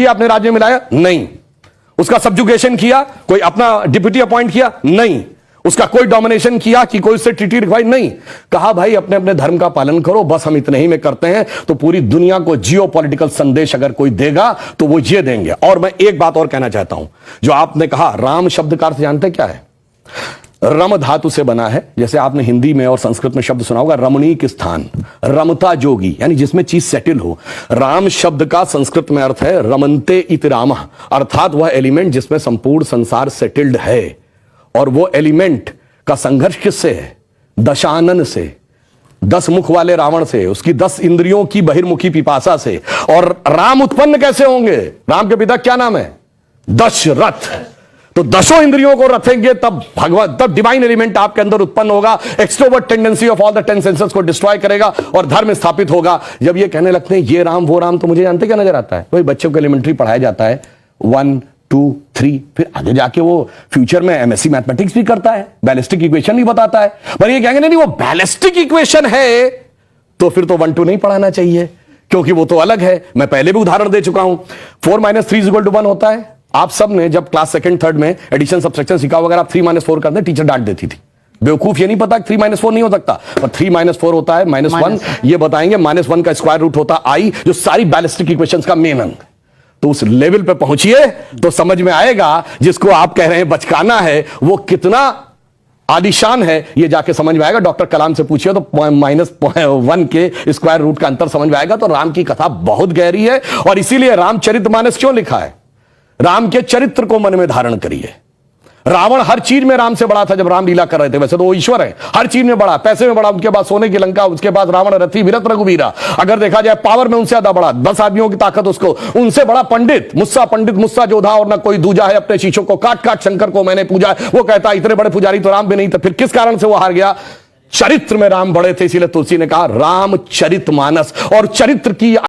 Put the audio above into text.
आपने राज्य में लाया? नहीं। उसका सब्जुगेशन किया? कोई अपना डिप्यूटी अपॉइंट किया? नहीं। उसका कोई डोमिनेशन किया कि कोई उससे ट्रीटी रिक्वायर? नहीं। कहा भाई अपने अपने धर्म का पालन करो, बस हम इतने ही में करते हैं। तो पूरी दुनिया को जियो पॉलिटिकल संदेश अगर कोई देगा तो वो ये देंगे। और मैं एक बात और कहना चाहता हूं, जो आपने कहा राम शब्द का अर्थ जानते क्या है? रम धातु से बना है। जैसे आपने हिंदी में और संस्कृत में शब्द सुना होगा रमणीक स्थान, रमता जोगी, यानी जिसमें चीज सेटल हो। राम शब्द का संस्कृत में अर्थ है रमन्ते इति रामः, अर्थात वह एलिमेंट जिसमें संपूर्ण संसार सेटल्ड है। और वो एलिमेंट का संघर्ष किससे है? दशानन से, 10 मुख वाले रावण से, उसकी 10 इंद्रियों की बहिर्मुखी पिपासा से। और राम उत्पन्न कैसे होंगे? राम के पिता क्या नाम है? दशरथ। तो 10 इंद्रियों को रखेंगे तब भगवान, तब डिवाइन एलिमेंट आपके अंदर उत्पन्न होगा। Extrovert tendency of all the 10 senses को डिस्ट्रॉय करेगा और धर्म स्थापित होगा। जब ये कहने लगते हैं ये राम वो राम, तो मुझे जानते क्या नजर आता है? वही बच्चों को एलिमेंट्री पढ़ाया जाता है 1 2 3, फिर आगे जाके वो फ्यूचर में एमएससी मैथमेटिक्स भी करता है, बैलिस्टिक इक्वेशन भी बताता है। पर ये कहेंगे नहीं वो बैलिस्टिक इक्वेशन है तो फिर तो 1 2 नहीं पढ़ाना चाहिए, क्योंकि वो तो अलग है। मैं पहले भी उदाहरण दे चुका हूं। 4 - 3 = 1 होता है। आप सब ने जब क्लास 2nd 3rd में एडिशन सब्सट्रैक्शन सीखा, अगर आप 3 - 4 करते टीचर डांट देती थी। बेवकूफ ये नहीं पता 3 - 4 नहीं हो सकता, पर 3 - 4 होता है -1। ये बताएंगे -1 का स्क्वायर रूट होता आई, जो सारी बैलिस्टिक इक्वेशंस का मेन अंग। तो उस लेवल पे पहुंचिए तो समझ में आएगा जिसको आप कह रहे हैं बचकाना है वो कितना आलिशान है। ये जाके समझ में आएगा। डॉक्टर कलाम से पूछिए तो -1 के स्क्वायर रूट का अंतर समझ में आएगा। तो राम की कथा बहुत गहरी है और इसीलिए रामचरितमानस क्यों लिखा है? राम के चरित्र को मन में धारण करिए। रावण हर चीज में राम से बड़ा था जब राम लीला कर रहे थे। वैसे तो वो ईश्वर है, हर चीज में बड़ा, पैसे में बड़ा, उनके बाद सोने की लंका, उसके बाद रावण रथी विरत रघुवीरा। अगर देखा जाए पावर में उनसे ज्यादा बड़ा, 10 आदमियों की ताकत उसको, उनसे बड़ा पंडित मुस्सा जोधा और ना कोई दूजा है। अपने शीशों को काट काट शंकर को मैंने पूजा। वो कहता इतने बड़े पुजारी तो राम भी नहीं थे। फिर किस कारण से वो हार गया? चरित्र में राम बड़े थे, इसीलिए तुलसी ने कहा रामचरितमानस। और चरित्र की